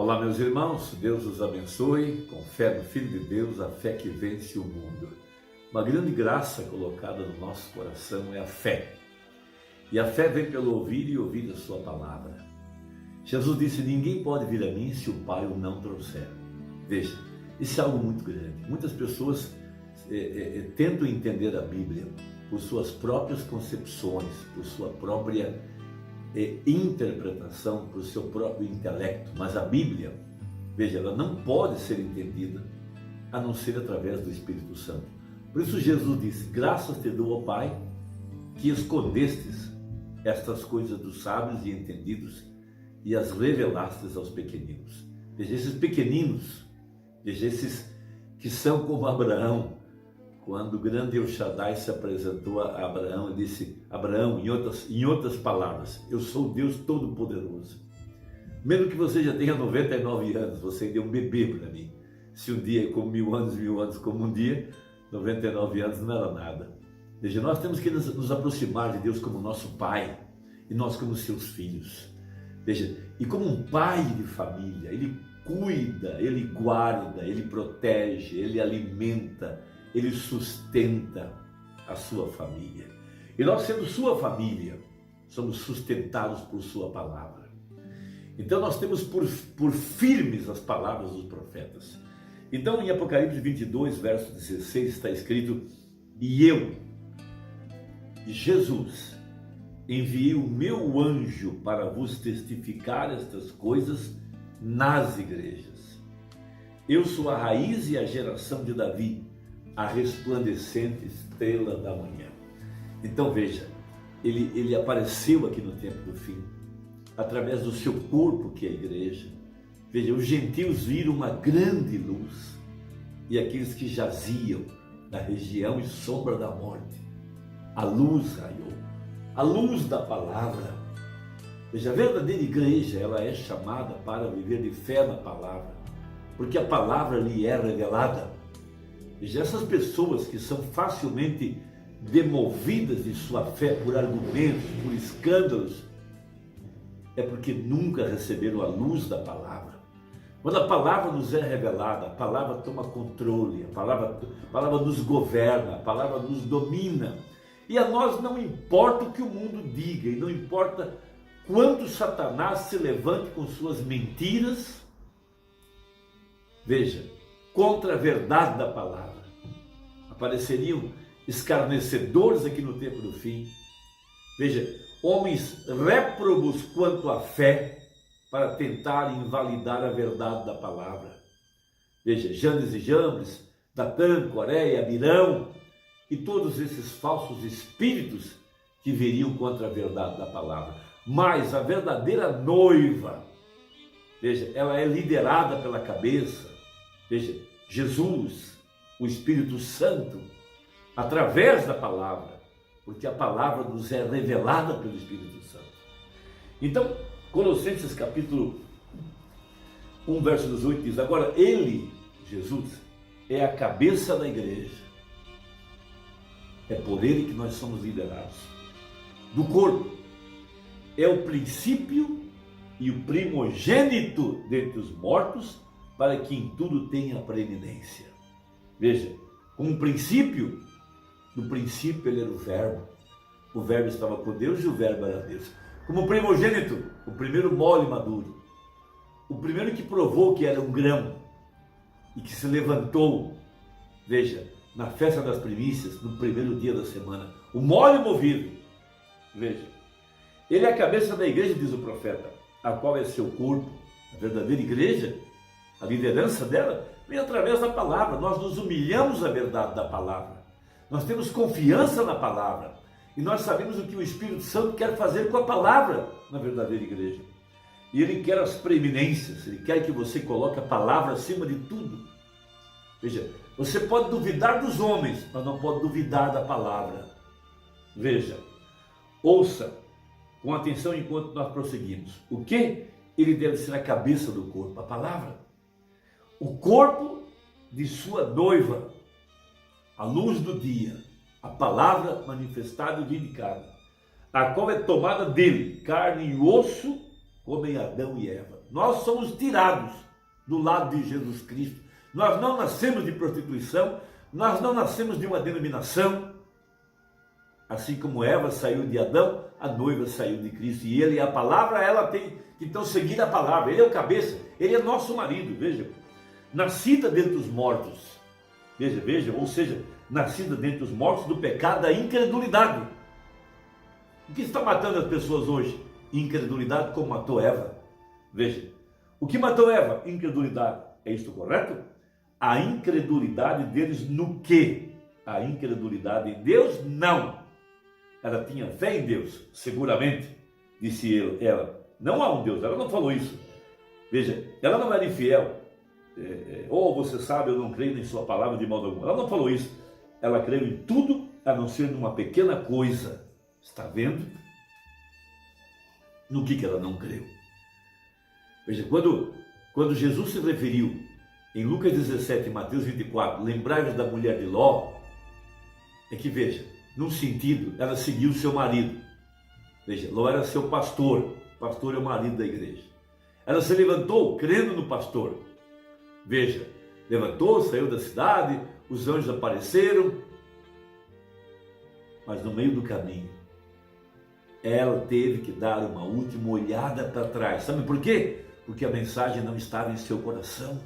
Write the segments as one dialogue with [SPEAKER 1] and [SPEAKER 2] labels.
[SPEAKER 1] Olá, meus irmãos, Deus os abençoe, com fé no Filho de Deus, a fé que vence o mundo. Uma grande graça colocada no nosso coração é a fé. E a fé vem pelo ouvir e ouvir a sua palavra. Jesus disse: ninguém pode vir a mim se o Pai o não trouxer. Veja, isso é algo muito grande. Muitas pessoas tentam entender a Bíblia por suas próprias concepções, por sua própria interpretação, por seu próprio intelecto. Mas a Bíblia, veja, ela não pode ser entendida a não ser através do Espírito Santo. Por isso Jesus disse: graças te dou, ó Pai, que escondestes estas coisas dos sábios e entendidos e as revelastes aos pequeninos. Veja, esses pequeninos, veja, esses que são como Abraão. Quando o grande El Shaddai se apresentou a Abraão, ele disse: Abraão, em outras palavras, eu sou o Deus Todo-Poderoso. Mesmo que você já tenha 99 anos, você ainda é um bebê para mim. Se um dia é como 1000 anos como um dia, 99 anos não era nada. Veja, nós temos que nos aproximar de Deus como nosso Pai, e nós como seus filhos. Veja, e como um pai de família, ele cuida, ele guarda, ele protege, ele alimenta, ele sustenta a sua família. E nós, sendo sua família, somos sustentados por sua palavra. Então nós temos por firmes as palavras dos profetas. Então em Apocalipse 22, verso 16 está escrito: e eu, Jesus, enviei o meu anjo para vos testificar estas coisas nas igrejas. Eu sou a raiz e a geração de Davi, a resplandecente estrela da manhã. Então veja, ele apareceu aqui no tempo do fim, através do seu corpo, que é a igreja. Veja, os gentios viram uma grande luz, e aqueles que jaziam na região e sombra da morte, a luz raiou, a luz da palavra. Veja, a verdadeira igreja, ela é chamada para viver de fé na palavra, porque a palavra lhe é revelada. Veja, essas pessoas que são facilmente demovidas de sua fé por argumentos, por escândalos, é porque nunca receberam a luz da palavra. Quando a palavra nos é revelada, a palavra toma controle, a palavra nos governa, a palavra nos domina. E a nós não importa o que o mundo diga, e não importa quanto Satanás se levante com suas mentiras, veja, contra a verdade da palavra. Apareceriam escarnecedores aqui no tempo do fim. Veja, homens réprobos quanto à fé, para tentar invalidar a verdade da palavra. Veja, Janes e Jambres, Datã, Coreia, Abirão, e todos esses falsos espíritos que viriam contra a verdade da palavra. Mas a verdadeira noiva, veja, ela é liderada pela cabeça, veja, Jesus, o Espírito Santo, através da palavra, porque a palavra nos é revelada pelo Espírito Santo. Então, Colossenses capítulo 1, verso 18 diz: agora ele, Jesus, é a cabeça da igreja. É por ele que nós somos liderados. Do corpo. É o princípio e o primogênito dentre os mortos, para que em tudo tenha preeminência. Veja, como princípio, no princípio ele era o verbo estava com Deus e o verbo era Deus. Como primogênito, o primeiro mole maduro, o primeiro que provou que era um grão e que se levantou, veja, na festa das primícias, no primeiro dia da semana, o mole movido, veja, ele é a cabeça da igreja, diz o profeta, a qual é seu corpo. A verdadeira igreja, a liderança dela, vem através da palavra. Nós nos humilhamos à verdade da palavra, nós temos confiança na palavra, e nós sabemos o que o Espírito Santo quer fazer com a palavra na verdadeira igreja. E ele quer as preeminências, ele quer que você coloque a palavra acima de tudo. Veja, você pode duvidar dos homens, mas não pode duvidar da palavra. Veja, ouça com atenção enquanto nós prosseguimos. O que? Ele deve ser a cabeça do corpo, a palavra. O corpo de sua noiva, a luz do dia, a palavra manifestada e vindicada, a qual é tomada dele, carne e osso, como em Adão e Eva. Nós somos tirados do lado de Jesus Cristo. Nós não nascemos de prostituição, nós não nascemos de uma denominação. Assim como Eva saiu de Adão, a noiva saiu de Cristo. E ele, a palavra, ela tem que então seguir a palavra. Ele é o cabeça, ele é nosso marido, veja. Nascida dentre os mortos. Veja, ou seja, nascida dentre os mortos do pecado da incredulidade. O que está matando as pessoas hoje? Incredulidade, como matou Eva. Veja, o que matou Eva? Incredulidade. É isto correto? A incredulidade deles no quê? A incredulidade em Deus? Não. Ela tinha fé em Deus, seguramente, disse ela. Não há um Deus, ela não falou isso. Veja, ela não era infiel. Ou você sabe, eu não creio em sua palavra de modo algum. Ela não falou isso. Ela creu em tudo, a não ser numa pequena coisa. Está vendo? No que ela não creu? Veja, quando Jesus se referiu em Lucas 17 e Mateus 24, lembrai-vos da mulher de Ló, é que veja, num sentido, ela seguiu seu marido. Veja, Ló era seu pastor. Pastor é o marido da igreja. Ela se levantou crendo no pastor. Veja, levantou, saiu da cidade, os anjos apareceram, mas no meio do caminho, ela teve que dar uma última olhada para trás. Sabe por quê? Porque a mensagem não estava em seu coração.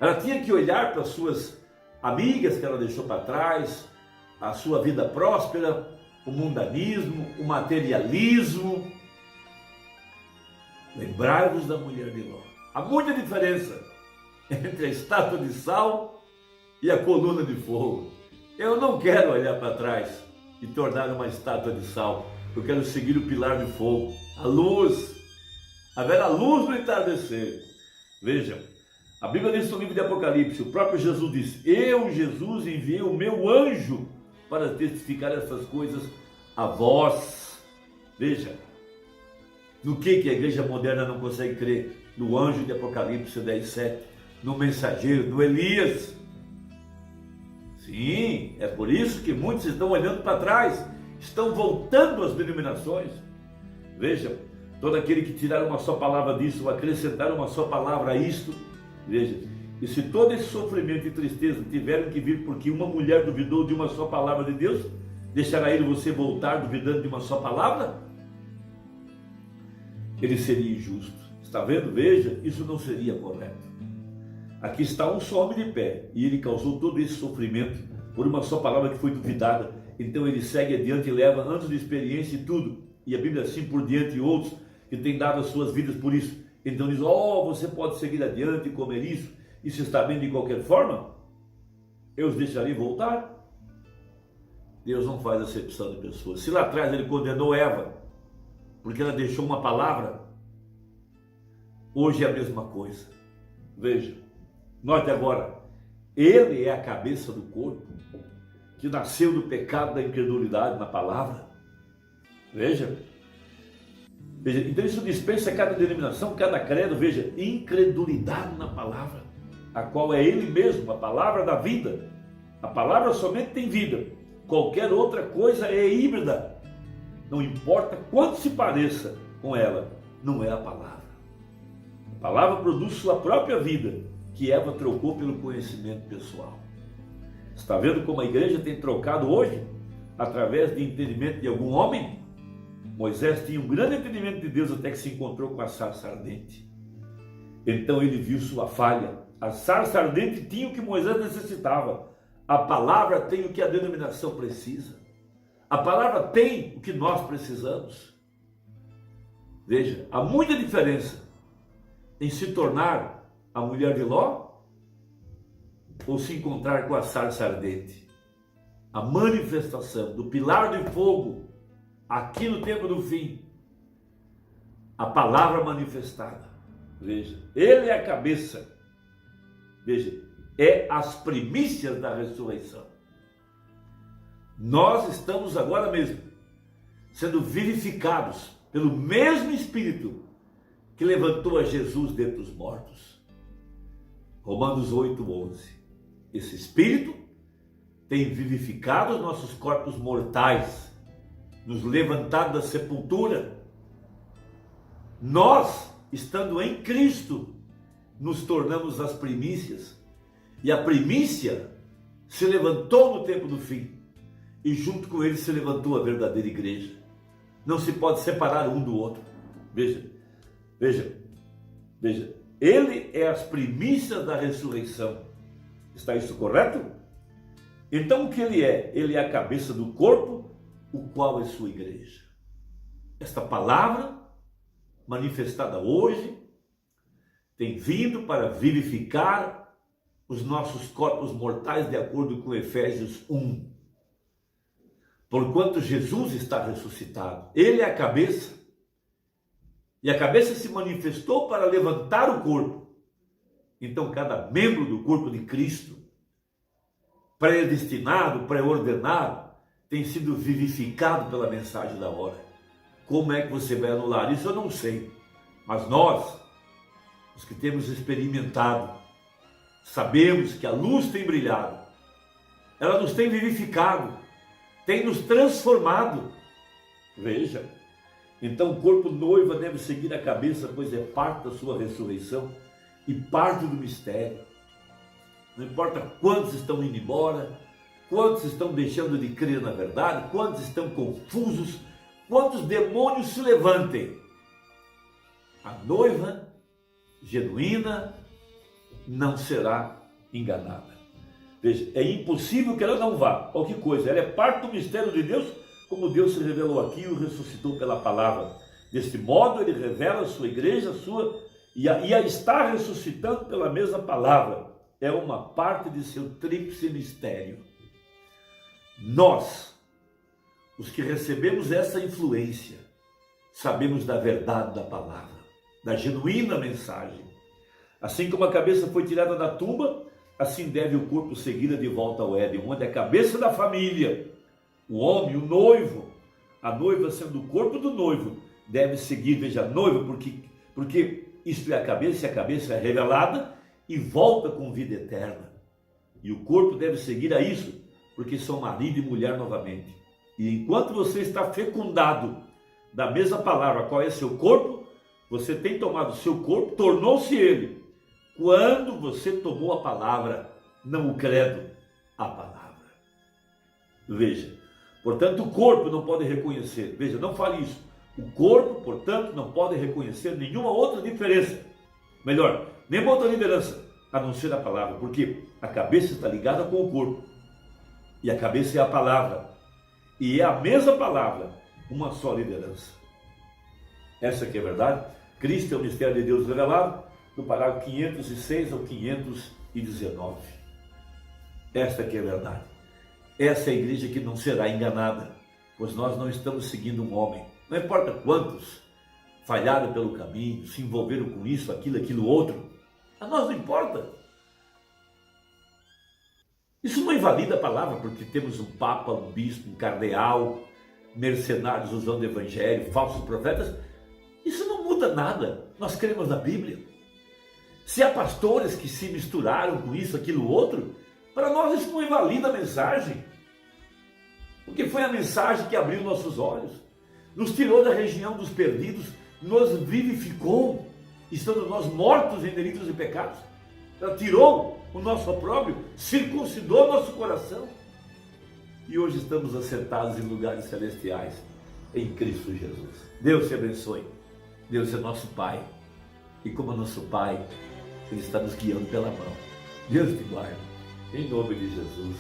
[SPEAKER 1] Ela tinha que olhar para as suas amigas que ela deixou para trás, a sua vida próspera, o mundanismo, o materialismo. Lembrai-vos da mulher de Ló. Há muita diferença entre a estátua de sal e a coluna de fogo. Eu não quero olhar para trás e tornar uma estátua de sal. Eu quero seguir o pilar de fogo, a luz. Haverá luz no entardecer. Vejam, a Bíblia diz no livro de Apocalipse, o próprio Jesus disse: eu, Jesus, enviei o meu anjo para testificar essas coisas a vós. Veja, no que a igreja moderna não consegue crer? No anjo de Apocalipse 10:7, no mensageiro, no Elias. Sim, é por isso que muitos estão olhando para trás, estão voltando às denominações. Veja, todo aquele que tirar uma só palavra disso, ou acrescentar uma só palavra a isto, veja, e se todo esse sofrimento e tristeza tiverem que vir porque uma mulher duvidou de uma só palavra de Deus, deixará ele você voltar duvidando de uma só palavra? Ele seria injusto. Está vendo? Veja, isso não seria correto. Aqui está um só homem de pé, e ele causou todo esse sofrimento por uma só palavra que foi duvidada. Então ele segue adiante e leva anos de experiência e tudo. E a Bíblia assim por diante, e outros que têm dado as suas vidas por isso. Então diz: você pode seguir adiante e comer isso, e se está bem de qualquer forma, eu os deixarei voltar. Deus não faz acepção de pessoas. Se lá atrás ele condenou Eva, porque ela deixou uma palavra, hoje é a mesma coisa. Veja, note agora, ele é a cabeça do corpo, que nasceu do pecado da incredulidade na palavra. Veja, então isso dispensa cada denominação, cada credo. Veja, incredulidade na palavra, a qual é ele mesmo, a palavra da vida. A palavra somente tem vida, qualquer outra coisa é híbrida. Não importa quanto se pareça com ela, não é a palavra. A palavra produz sua própria vida, que Eva trocou pelo conhecimento pessoal. Está vendo como a igreja tem trocado hoje? Através de entendimento de algum homem? Moisés tinha um grande entendimento de Deus até que se encontrou com a sarça ardente. Então ele viu sua falha. A sarça ardente tinha o que Moisés necessitava. A palavra tem o que a denominação precisa. A palavra tem o que nós precisamos. Veja, há muita diferença em se tornar a mulher de Ló ou se encontrar com a sarça ardente. A manifestação do pilar de fogo aqui no tempo do fim, a palavra manifestada. Veja, ele é a cabeça. Veja, é as primícias da ressurreição. Nós estamos agora mesmo sendo vivificados pelo mesmo Espírito que levantou a Jesus dentre os mortos. Romanos 8:11. Esse Espírito tem vivificado os nossos corpos mortais, nos levantado da sepultura. Nós estando em Cristo, nos tornamos as primícias. E a primícia se levantou no tempo do fim. E junto com ele se levantou a verdadeira igreja. Não se pode separar um do outro. Veja. Ele é as primícias da ressurreição. Está isso correto? Então o que ele é? Ele é a cabeça do corpo, o qual é sua igreja. Esta palavra, manifestada hoje, tem vindo para vivificar os nossos corpos mortais, de acordo com Efésios 1. Porquanto Jesus está ressuscitado, ele é a cabeça, e a cabeça se manifestou para levantar o corpo. Então cada membro do corpo de Cristo, predestinado, pré-ordenado, tem sido vivificado pela mensagem da hora. Como é que você vai anular isso? Eu não sei. Mas nós, os que temos experimentado, sabemos que a luz tem brilhado. Ela nos tem vivificado, tem nos transformado. Veja. Então o corpo noiva deve seguir a cabeça, pois é parte da sua ressurreição e parte do mistério. Não importa quantos estão indo embora, quantos estão deixando de crer na verdade, quantos estão confusos, quantos demônios se levantem. A noiva genuína não será enganada. Veja, é impossível que ela não vá. Olha que coisa, ela é parte do mistério de Deus, como Deus se revelou aqui e o ressuscitou pela palavra. Deste modo ele revela a sua igreja, e a está ressuscitando pela mesma palavra. É uma parte de seu tríplice mistério. Nós, os que recebemos essa influência, sabemos da verdade da palavra, da genuína mensagem. Assim como a cabeça foi tirada da tumba, assim deve o corpo seguir de volta ao Éden, onde é a cabeça da família, o homem, o noivo, a noiva sendo o corpo do noivo, deve seguir, veja, a noiva, porque isto é a cabeça, e a cabeça é revelada e volta com vida eterna. E o corpo deve seguir a isso, porque são marido e mulher novamente. E enquanto você está fecundado da mesma palavra, qual é seu corpo, você tem tomado o seu corpo, tornou-se ele. Quando você tomou a palavra, não o credo, a palavra. Veja, portanto o corpo não pode reconhecer, veja, não fale isso. O corpo, portanto, não pode reconhecer nenhuma outra diferença. Melhor, nenhuma outra liderança, a não ser a palavra, porque a cabeça está ligada com o corpo. E a cabeça é a palavra. E é a mesma palavra, uma só liderança. Essa que é a verdade. Cristo é o mistério de Deus revelado, no parágrafo 506 ao 519. Esta que é a verdade. Essa é a igreja que não será enganada, pois nós não estamos seguindo um homem. Não importa quantos falharam pelo caminho, se envolveram com isso, aquilo, outro. A nós não importa. Isso não invalida a palavra, porque temos um papa, um bispo, um cardeal, mercenários usando o evangelho, falsos profetas. Isso não muda nada. Nós cremos na Bíblia. Se há pastores que se misturaram com isso, aquilo, outro, para nós isso não invalida a mensagem. Porque foi a mensagem que abriu nossos olhos, nos tirou da região dos perdidos, nos vivificou, estando nós mortos em delitos e pecados. Ela tirou o nosso opróbrio, circuncidou nosso coração. E hoje estamos assentados em lugares celestiais, em Cristo Jesus. Deus te abençoe. Deus é nosso Pai. E como é nosso Pai, Ele está nos guiando pela mão. Deus te guarde. Em nome de Jesus.